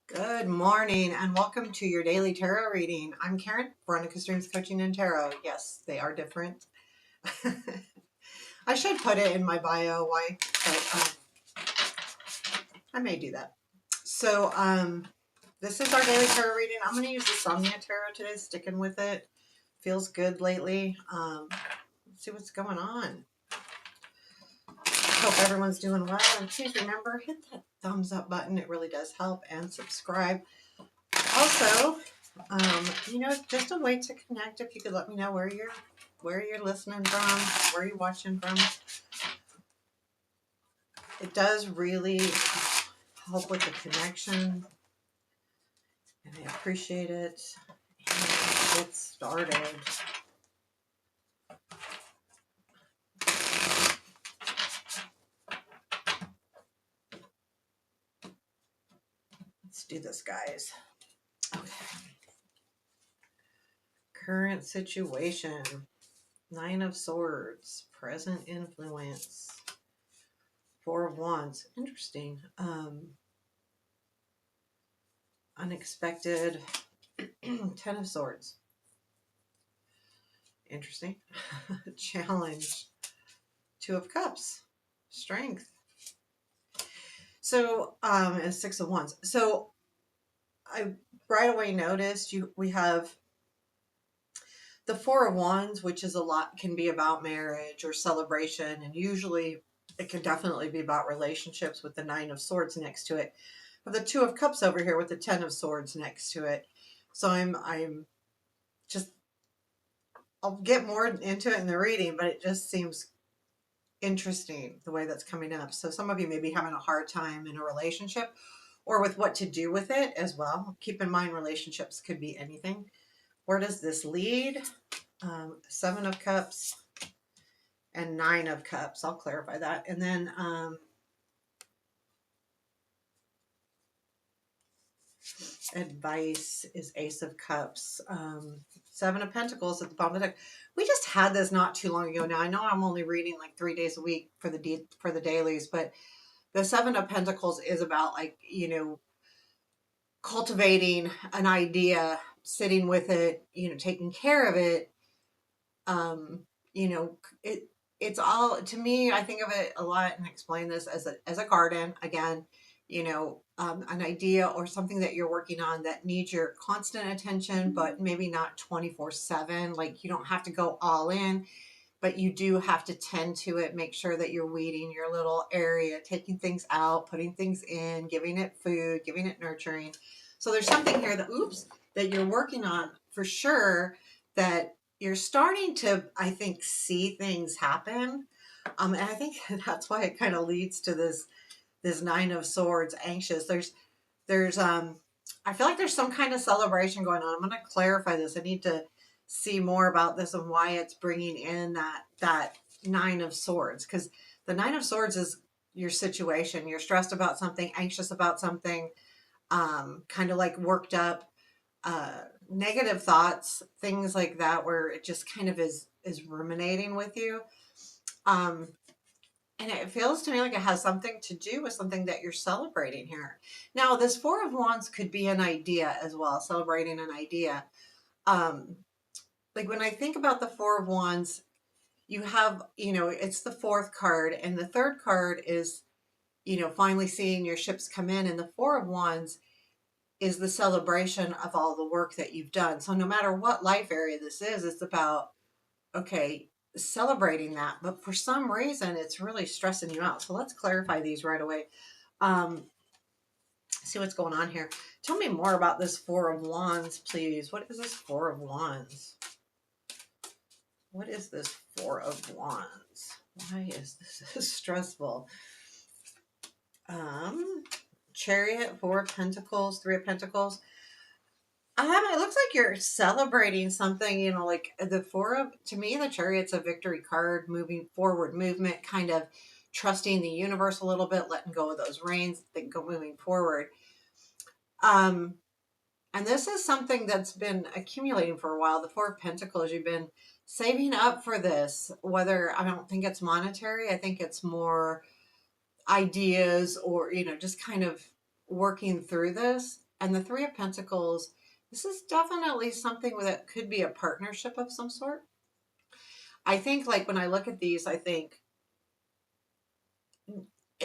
Good morning and welcome to your daily tarot reading. I'm Karen, Veronica Streams Coaching and Tarot. Yes, they are different. I should put it in my bio why, but I may do that. So this is our daily tarot reading. I'm going to use the Somia Tarot today, sticking with it. Feels good lately. Let's see what's going on. Hope everyone's doing well. And please remember, hit that thumbs up button. It really does help. And subscribe. Also, just a way to connect. If you could let me know where you're listening from, where you're watching from. It does really help with the connection, and I appreciate it. And let's get started. Let's do this, guys. Okay. Current situation. 9 of Swords. Present influence. 4 of Wands. Interesting. Unexpected. 10 of Swords. Interesting. Challenge. 2 of Cups. Strength. So, and 6 of Wands. So I right away noticed we have the 4 of Wands, which is can be about marriage or celebration, and usually it can definitely be about relationships with the 9 of Swords next to it. But the 2 of Cups over here with the 10 of Swords next to it. So I'll get more into it in the reading, but it just seems interesting the way that's coming up. So some of you may be having a hard time in a relationship or with what to do with it as well. Keep in mind, relationships could be anything. Where does this lead? 7 of Cups and 9 of Cups. I'll clarify that. And then advice is Ace of Cups. 7 of Pentacles at the bottom of the deck. We just had this not too long ago. Now I know I'm only reading like 3 days a week for the dailies, but the 7 of Pentacles is about cultivating an idea, sitting with it, taking care of it. It's all, to me, I think of it a lot and explain this as a garden again, an idea or something that you're working on that needs your constant attention, but maybe not 24/7. Like you don't have to go all in, but you do have to tend to it. Make sure that you're weeding your little area, taking things out, putting things in, giving it food, giving it nurturing. So there's something here that you're working on for sure, that you're starting to, I think, see things happen. And I think that's why it kind of leads to this 9 of Swords, anxious. There's I feel like there's some kind of celebration going on. I'm going to clarify this. I need to see more about this and why it's bringing in that 9 of Swords, because the 9 of Swords is your situation. You're stressed about something, anxious about something, kind of like worked up, negative thoughts, things like that, where it just kind of is ruminating with you. And it feels to me like it has something to do with something that you're celebrating here. Now, this 4 of Wands could be an idea as well, celebrating an idea. Like when I think about the 4 of Wands, you have, it's the 4th card, and the 3rd card is, finally seeing your ships come in, and the 4 of Wands is the celebration of all the work that you've done. So no matter what life area this is, it's about, okay, celebrating that. But for some reason, it's really stressing you out. So let's clarify these right away. See what's going on here. Tell me more about this 4 of Wands, please. What is this 4 of Wands? What is this 4 of Wands? Why is this so stressful? Chariot, 4 of Pentacles, 3 of Pentacles. It looks like you're celebrating something, like the 4 of, to me, the Chariot's a victory card, moving forward, movement, kind of trusting the universe a little bit, letting go of those reins, moving forward. And this is something that's been accumulating for a while. The 4 of Pentacles, you've been saving up for this, whether, I don't think it's monetary. I think it's more ideas or, just kind of working through this. And the Three of Pentacles, this is definitely something that could be a partnership of some sort. I think, like, when I look at these, I think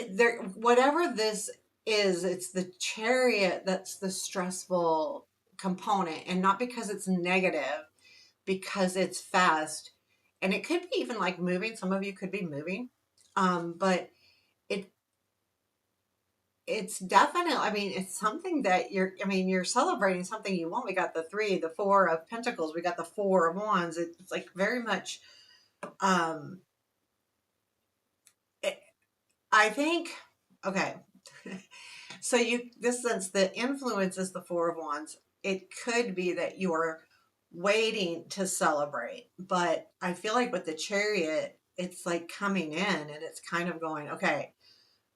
there, whatever this is, it's the Chariot that's the stressful component, and not because it's negative, because it's fast. And it could be even like moving. Some of you could be moving. But it it's definitely, I mean, it's something that you're celebrating something you want. We got the three, the Four of Pentacles, we got the Four of Wands. It's like very much, um, it, I think, okay. So since the influence is the Four of Wands, it could be that you're waiting to celebrate. But I feel like with the Chariot, it's like coming in and it's kind of going, okay,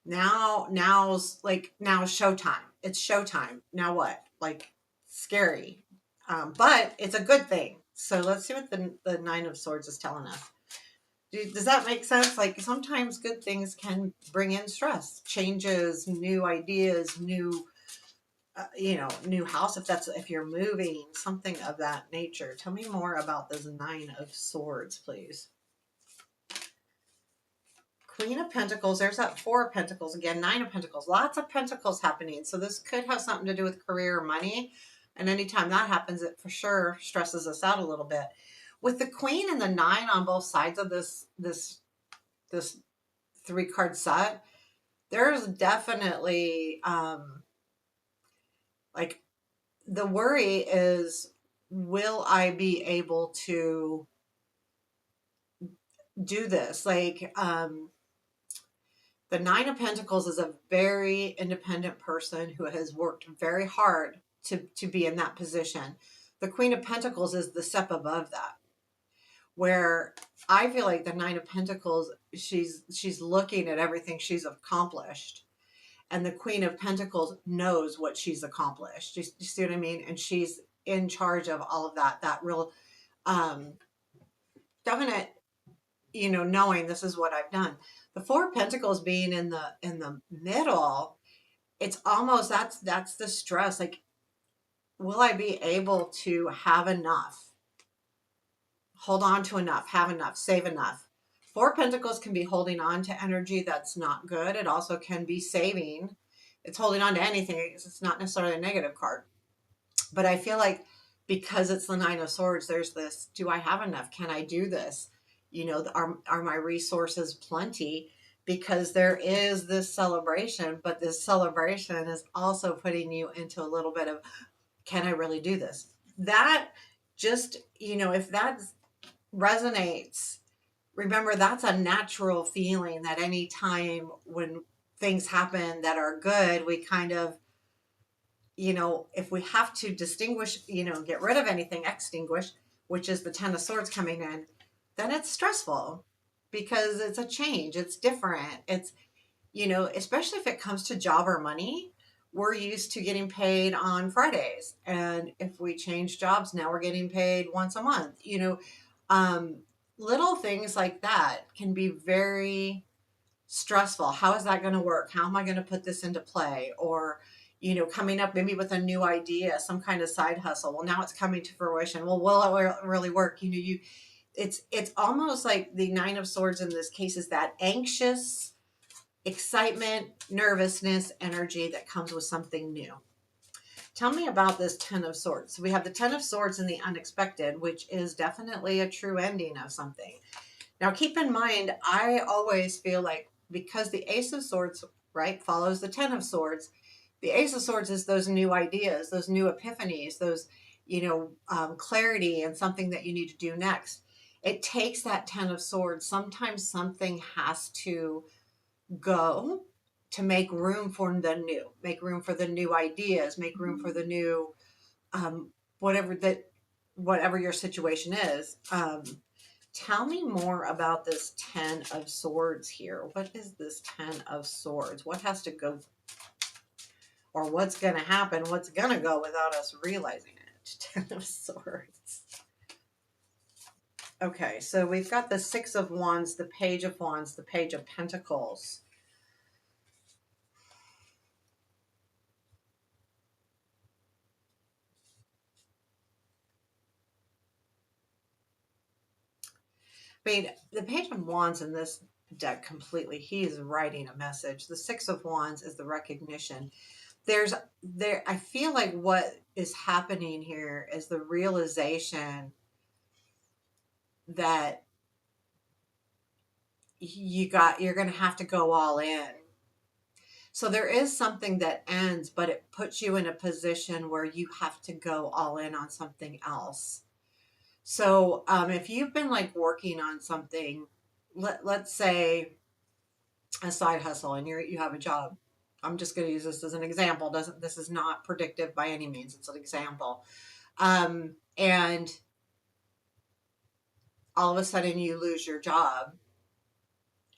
now's showtime. It's showtime. Now what? Like, scary. But it's a good thing. So let's see what the Nine of Swords is telling us. Does that make sense? Like, sometimes good things can bring in stress, changes, new ideas, new, new house. If you're moving, something of that nature. Tell me more about this Nine of Swords, please. Queen of Pentacles, there's that Four of Pentacles again, Nine of Pentacles, lots of Pentacles happening. So this could have something to do with career or money. And anytime that happens, it for sure stresses us out a little bit. With the Queen and the Nine on both sides of this three-card set, there's definitely, like, the worry is, will I be able to do this? Like, the Nine of Pentacles is a very independent person who has worked very hard to be in that position. The Queen of Pentacles is the step above that, where I feel like the Nine of Pentacles, she's looking at everything she's accomplished, and the Queen of Pentacles knows what she's accomplished. You see what I mean? And she's in charge of all of that. That real, definite, knowing this is what I've done. The Four of Pentacles being in the middle, it's almost, that's the stress. Like, will I be able to have enough, hold on to enough, have enough, save enough? Four of Pentacles can be holding on to energy that's not good. It also can be saving. It's holding on to anything. It's not necessarily a negative card. But I feel like because it's the Nine of Swords, there's this, do I have enough? Can I do this? Are my resources plenty? Because there is this celebration, but this celebration is also putting you into a little bit of, can I really do this? That just, if that resonates, remember that's a natural feeling that any time when things happen that are good, we kind of, if we have to distinguish, get rid of anything, extinguish, which is the Ten of Swords coming in, then it's stressful because it's a change. It's different. It's, especially if it comes to job or money, we're used to getting paid on Fridays. And if we change jobs, now we're getting paid once a month. Um, little things like that can be very stressful. How is that going to work? How am I going to put this into play? Or, coming up maybe with a new idea, some kind of side hustle. Well, now it's coming to fruition. Well, will it really work? It's almost like the Nine of Swords in this case is that anxious excitement, nervousness, energy that comes with something new. Tell me about this Ten of Swords. So we have the Ten of Swords in the unexpected, which is definitely a true ending of something. Now, keep in mind, I always feel like because the Ace of Swords, right, follows the Ten of Swords, the Ace of Swords is those new ideas, those new epiphanies, those, clarity and something that you need to do next. It takes that Ten of Swords. Sometimes something has to go to make room for the new, make room for the new ideas, make room for the new, um, whatever your situation is. Tell me more about this Ten of Swords here. What is this Ten of Swords? What has to go, or what's going to happen? What's going to go without us realizing it? Ten of Swords. Okay, so we've got the Six of Wands, the Page of Wands, the Page of Pentacles. mean, the Page of Wands in this deck completely, he is writing a message. The Six of Wands is the recognition. I feel like what is happening here is the realization that you're going to have to go all in. So there is something that ends, but it puts you in a position where you have to go all in on something else. So if you've been like working on something, let's say a side hustle, and you have a job. I'm just going to use this as an example. Doesn't This is not predictive by any means. It's an example. And all of a sudden you lose your job.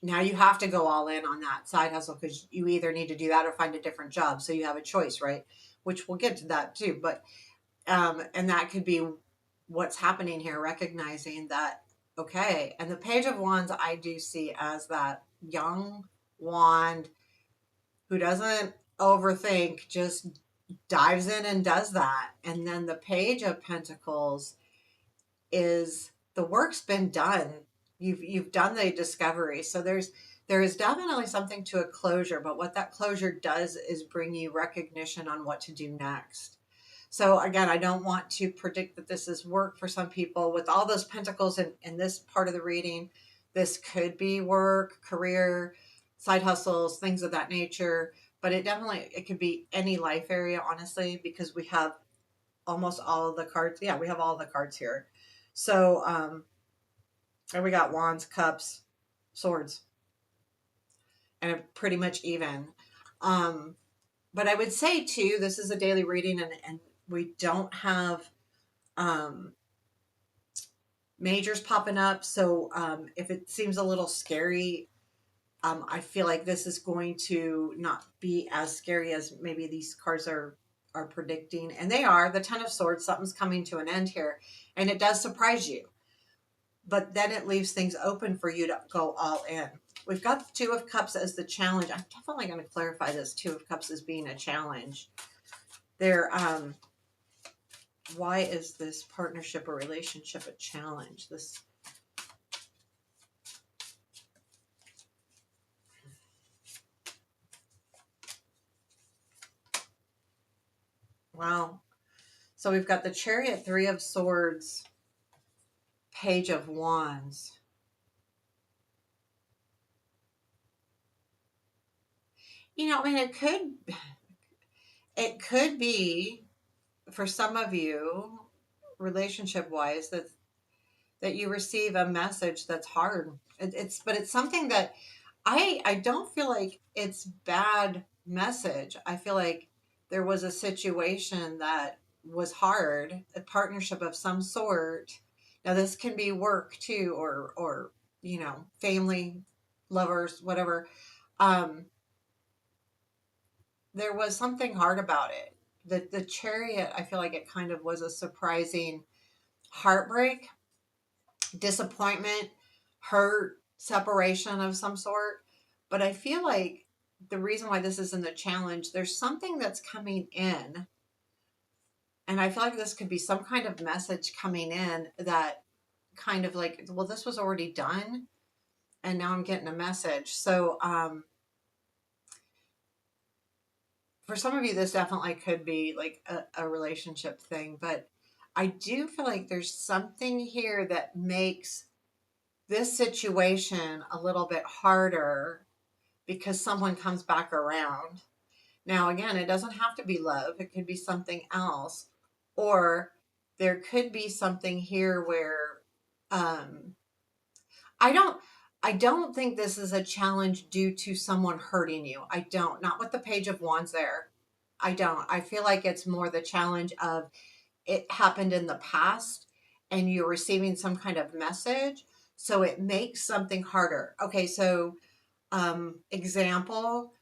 Now you have to go all in on that side hustle because you either need to do that or find a different job. So you have a choice, right? Which we'll get to that too. But and that could be what's happening here, recognizing that, okay. And the Page of Wands I do see as that young wand who doesn't overthink, just dives in and does that. And then the Page of Pentacles is the work's been done. You've done the discovery. So there is definitely something to a closure, but what that closure does is bring you recognition on what to do next. So again, I don't want to predict that this is work for some people. With all those pentacles in this part of the reading, this could be work, career, side hustles, things of that nature. But it could be any life area, honestly, because we have almost all of the cards. Yeah, we have all the cards here. So, and we got wands, cups, swords, and pretty much even. But I would say too, this is a daily reading, and we don't have majors popping up. So if it seems a little scary, I feel like this is going to not be as scary as maybe these cards are predicting. And they are. The Ten of Swords, something's coming to an end here, and it does surprise you. But then it leaves things open for you to go all in. We've got the Two of Cups as the challenge. I'm definitely going to clarify this Two of Cups as being a challenge. Why is this partnership or relationship a challenge? Wow. So we've got the Chariot, Three of Swords, Page of Wands. I mean, it could be for some of you, relationship wise, that you receive a message that's hard. But it's something that I don't feel like it's bad message. I feel like there was a situation that was hard, a partnership of some sort. Now this can be work too, or family, lovers, whatever. Um, there was something hard about it. The Chariot, I feel like it kind of was a surprising heartbreak, disappointment, hurt, separation of some sort. But I feel like the reason why this isn't a challenge, there's something that's coming in. And I feel like this could be some kind of message coming in that kind of like, well, this was already done. And now I'm getting a message. So for some of you, this definitely could be like a relationship thing. But I do feel like there's something here that makes this situation a little bit harder because someone comes back around. Now, again, it doesn't have to be love. It could be something else. Or there could be something here where um, I don't think this is a challenge due to someone hurting you. I don't. Not with the Page of Wands there. I don't. I feel like it's more the challenge of it happened in the past and you're receiving some kind of message. So it makes something harder. Okay, so example,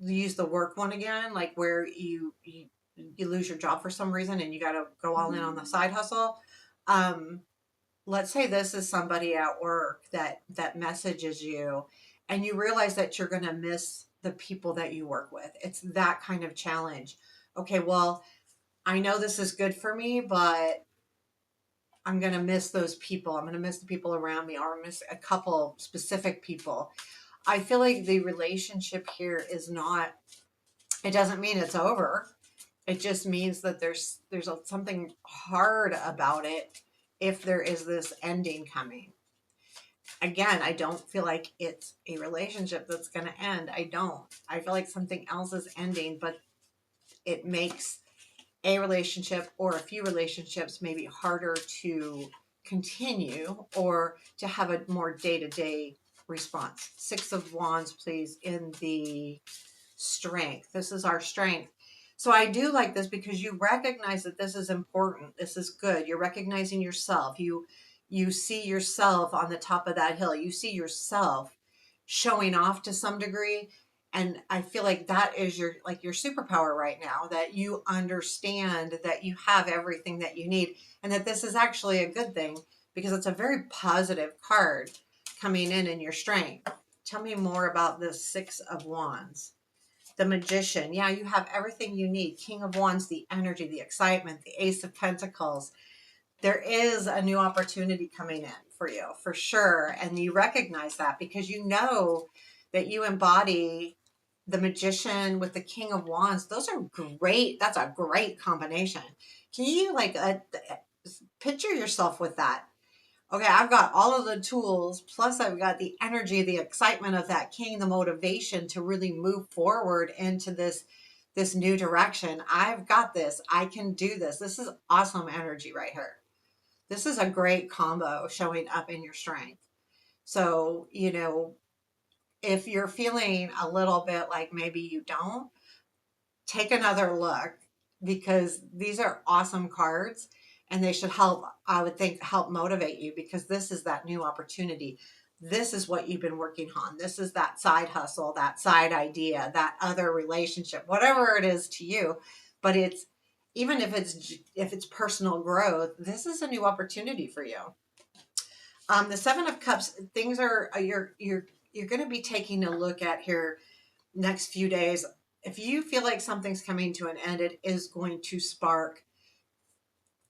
use the work one again, like where you lose your job for some reason and you got to go all in on the side hustle. Let's say this is somebody at work that messages you and you realize that you're going to miss the people that you work with. It's that kind of challenge. Okay, well, I know this is good for me, but I'm going to miss those people. I'm going to miss the people around me, or miss a couple specific people. I feel like the relationship here is not, it doesn't mean it's over. It just means that there's something hard about it if there is this ending coming. Again, I don't feel like it's a relationship that's going to end. I don't. I feel like something else is ending, but it makes a relationship or a few relationships maybe harder to continue or to have a more day-to-day response. 6 of Wands, please, in the strength. This is our strength. So I do like this because you recognize that this is important. This is good. You're recognizing yourself. You see yourself on the top of that hill. You see yourself showing off to some degree. And I feel like that is your superpower right now, that you understand that you have everything that you need and that this is actually a good thing because it's a very positive card coming in your strength. Tell me more about this 6 of Wands. The Magician. Yeah, you have everything you need. King of Wands, the energy, the excitement, the Ace of Pentacles. There is a new opportunity coming in for you, for sure. And you recognize that because you know that you embody the Magician with the King of Wands. Those are great. That's a great combination. Can you picture yourself with that? Okay, I've got all of the tools, plus I've got the energy, the excitement of that king, the motivation to really move forward into this new direction. I've got this. I can do this. This is awesome energy right here. This is a great combo showing up in your strength. So, if you're feeling a little bit like maybe you don't, take another look because these are awesome cards and they should help, I would think, help motivate you because this is that new opportunity. This is what you've been working on. This is that side hustle, that side idea, that other relationship, whatever it is to you. But it's, even if it's personal growth, this is a new opportunity for you. The 7 of Cups, things are, you're going to be taking a look at here next few days. If you feel like something's coming to an end, it is going to spark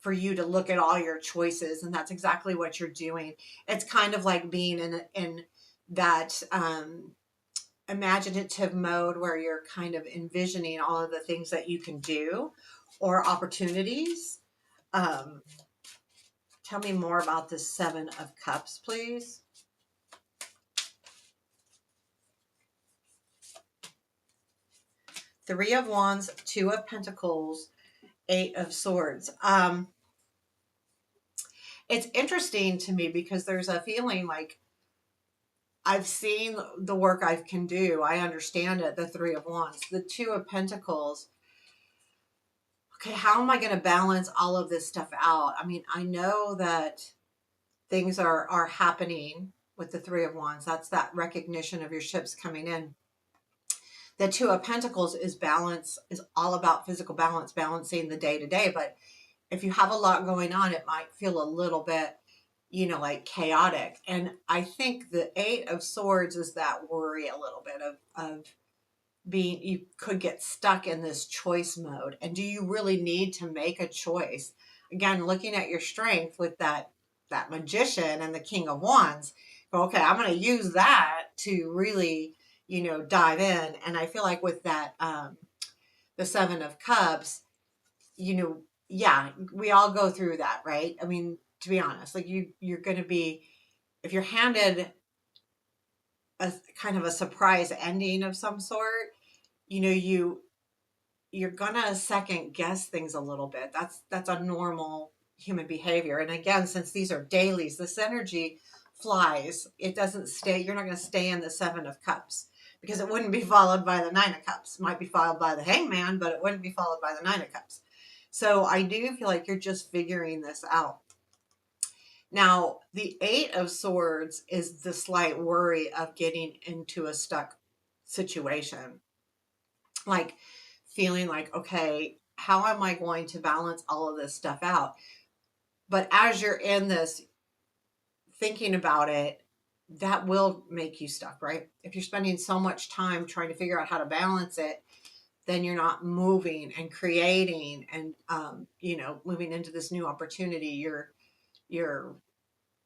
for you to look at all your choices, and that's exactly what you're doing. It's kind of like being in that imaginative mode where you're kind of envisioning all of the things that you can do or opportunities. Tell me more about the 7 of Cups, please. Three of Wands, 2 of Pentacles, 8 of Swords. It's interesting to me because there's a feeling like I've seen the work I can do. I understand it. The 3 of Wands, the 2 of Pentacles. Okay, how am I going to balance all of this stuff out? I mean, I know that things are happening with the 3 of Wands. That's that recognition of your ships coming in. The 2 of Pentacles is balance, is all about physical balance, balancing the day to day. But if you have a lot going on, it might feel a little bit, like chaotic. And I think the 8 of Swords is that worry a little bit of being, you could get stuck in this choice mode. And do you really need to make a choice? Again, looking at your strength with that Magician and the King of Wands, okay, I'm going to use that to really, dive in. And I feel like with that, the 7 of Cups, yeah, we all go through that, right? I mean, to be honest, like you're going to be, if you're handed a kind of a surprise ending of some sort, you're going to second guess things a little bit. That's a normal human behavior. And again, since these are dailies, this energy flies. It doesn't stay. You're not going to stay in the 7 of Cups because it wouldn't be followed by the 9 of Cups. It might be followed by the Hangman, but it wouldn't be followed by the 9 of Cups. So I do feel like you're just figuring this out. Now, the 8 of Swords is the slight worry of getting into a stuck situation. Like feeling like, okay, how am I going to balance all of this stuff out? But as you're in this, thinking about it, that will make you stuck, right? If you're spending so much time trying to figure out how to balance it, then you're not moving and creating and, moving into this new opportunity. you're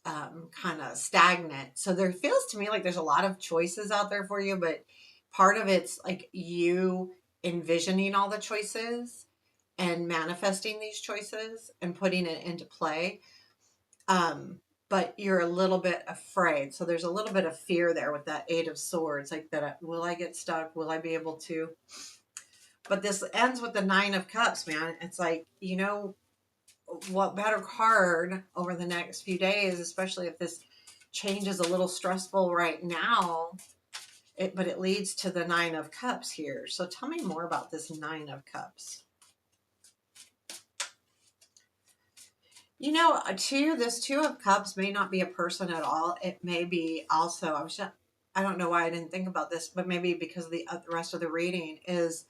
kind of stagnant. So there feels to me like there's a lot of choices out there for you, but part of it's like you envisioning all the choices and manifesting these choices and putting it into play. But you're a little bit afraid. So there's a little bit of fear there with that Eight of Swords, like that, will I get stuck? Will I be able to? But this ends with the Nine of Cups, man. It's like, what better card over the next few days, especially if this change is a little stressful right now, but it leads to the Nine of Cups here. So tell me more about this Nine of Cups. This Two of Cups may not be a person at all. It may be also, I don't know why I didn't think about this, but maybe because of the rest of the reading is,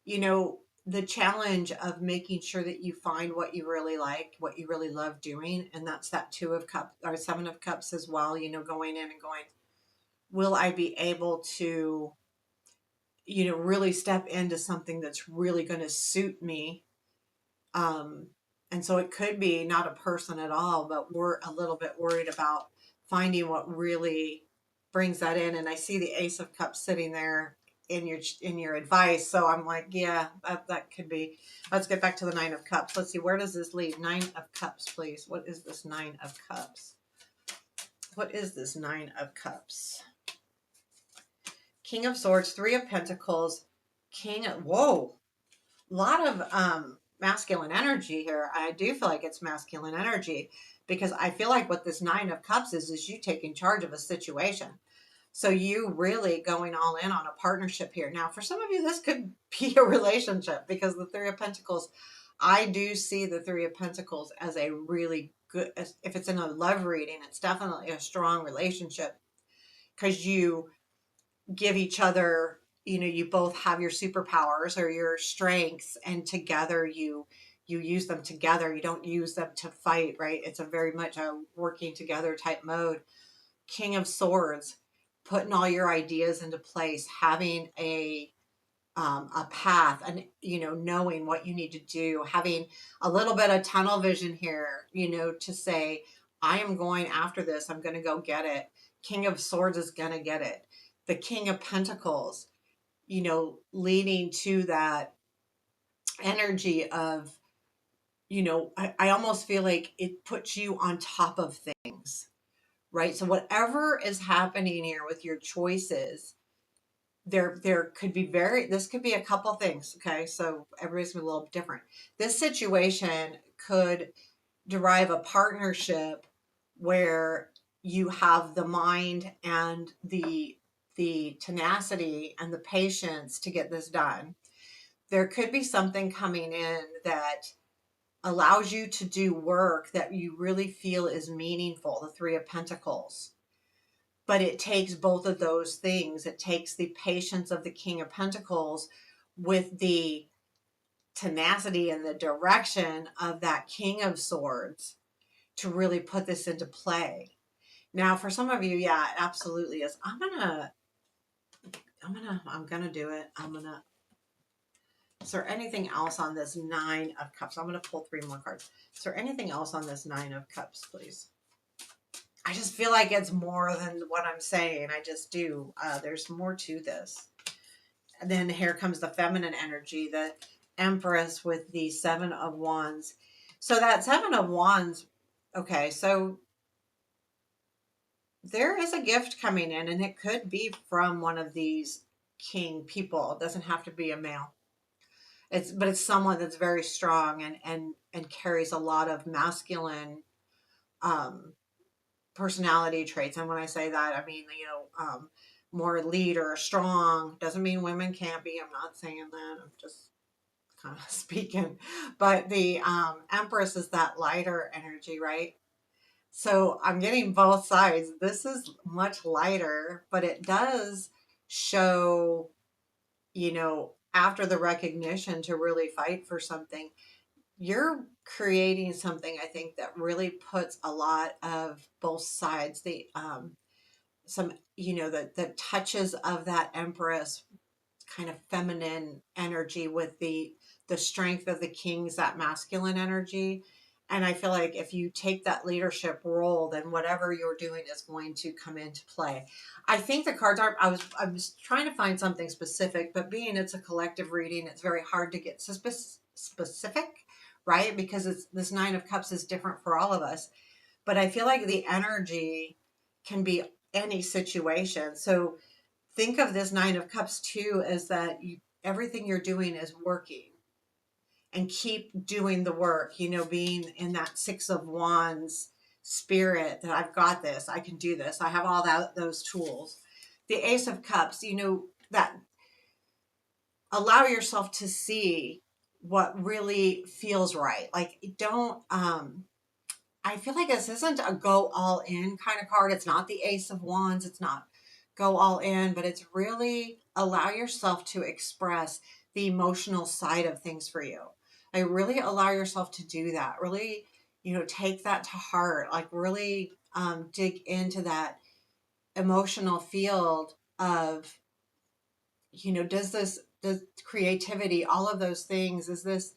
you know, the challenge of making sure that you find what you really like, what you really love doing. And that's that Two of Cups or Seven of Cups as well, going in and going, will I be able to, really step into something that's really going to suit me? Um, and so it could be not a person at all, but we're a little bit worried about finding what really brings that in. And I see the Ace of Cups sitting there in your advice. So I'm like, yeah, that could be. Let's get back to the Nine of Cups. Let's see, where does this lead? Nine of Cups, please. What is this Nine of Cups? What is this Nine of Cups? King of Swords, Three of Pentacles, whoa, a lot of masculine energy here. I do feel like it's masculine energy because I feel like what this Nine of Cups is you taking charge of a situation. So you really going all in on a partnership here. Now, for some of you, this could be a relationship because the Three of Pentacles, I do see the Three of Pentacles as a really good, if it's in a love reading, it's definitely a strong relationship because you give each other, you both have your superpowers or your strengths, and together you use them together. You don't use them to fight, right? It's a very much a working together type mode. King of Swords, putting all your ideas into place, having a path, and knowing what you need to do, having a little bit of tunnel vision here, to say, I am going after this, I'm going to go get it. King of Swords is going to get it. The King of Pentacles, leading to that energy of, I almost feel like it puts you on top of things, right? So whatever is happening here with your choices, there could be this could be a couple things. Okay, so everybody's gonna be a little different. This situation could derive a partnership where you have the mind and the tenacity and the patience to get this done. There could be something coming in that allows you to do work that you really feel is meaningful, the Three of Pentacles. But it takes both of those things. It takes the patience of the King of Pentacles with the tenacity and the direction of that King of Swords to really put this into play. Now, for some of you, yeah, it absolutely is. I'm gonna do it. Is there anything else on this Nine of Cups? I'm gonna pull three more cards. Is there anything else on this Nine of Cups, please? I just feel like it's more than what I'm saying. I just do. There's more to this. And then here comes the feminine energy, the Empress with the Seven of Wands. So that Seven of Wands, okay, so there is a gift coming in, and it could be from one of these king people. It doesn't have to be a male. But it's someone that's very strong and carries a lot of masculine um, personality traits. And when I say that, I mean, more leader, strong. Doesn't mean women can't be. I'm not saying that. I'm just kind of speaking. But the Empress is that lighter energy, right? So I'm getting both sides. This is much lighter, but it does show, after the recognition to really fight for something, you're creating something, I think, that really puts a lot of both sides, some, the touches of that Empress kind of feminine energy with the strength of the Kings, that masculine energy, And I feel like if you take that leadership role, then whatever you're doing is going to come into play. I think the cards are, I was trying to find something specific, but being it's a collective reading, it's very hard to get specific, right? Because it's this Nine of Cups is different for all of us. But I feel like the energy can be any situation. So think of this Nine of Cups too as that everything you're doing is working, and keep doing the work, being in that Six of Wands spirit that I've got this, I can do this, I have all those tools. The Ace of Cups, that allow yourself to see what really feels right. Like, don't, I feel like this isn't a go all in kind of card. It's not the Ace of Wands. It's not go all in, but it's really allow yourself to express the emotional side of things for you. Like, really allow yourself to do that. Really, take that to heart. Like, really dig into that emotional field of, does creativity, all of those things, is this,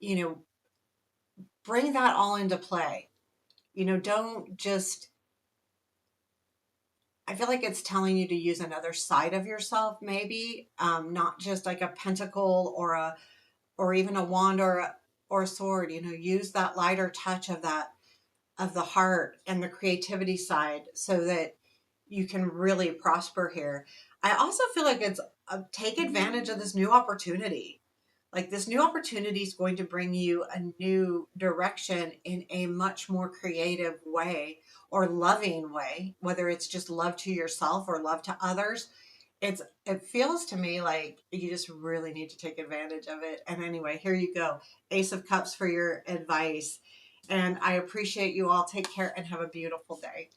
you know, bring that all into play. Don't just, I feel like it's telling you to use another side of yourself, maybe, not just like a pentacle or even a wand or a sword. Use that lighter touch of the heart and the creativity side so that you can really prosper here. I also feel like it's take advantage of this new opportunity. Like, this new opportunity is going to bring you a new direction in a much more creative way or loving way, whether it's just love to yourself or love to others. It feels to me like you just really need to take advantage of it. And anyway, here you go. Ace of Cups for your advice. And I appreciate you all. Take care and have a beautiful day.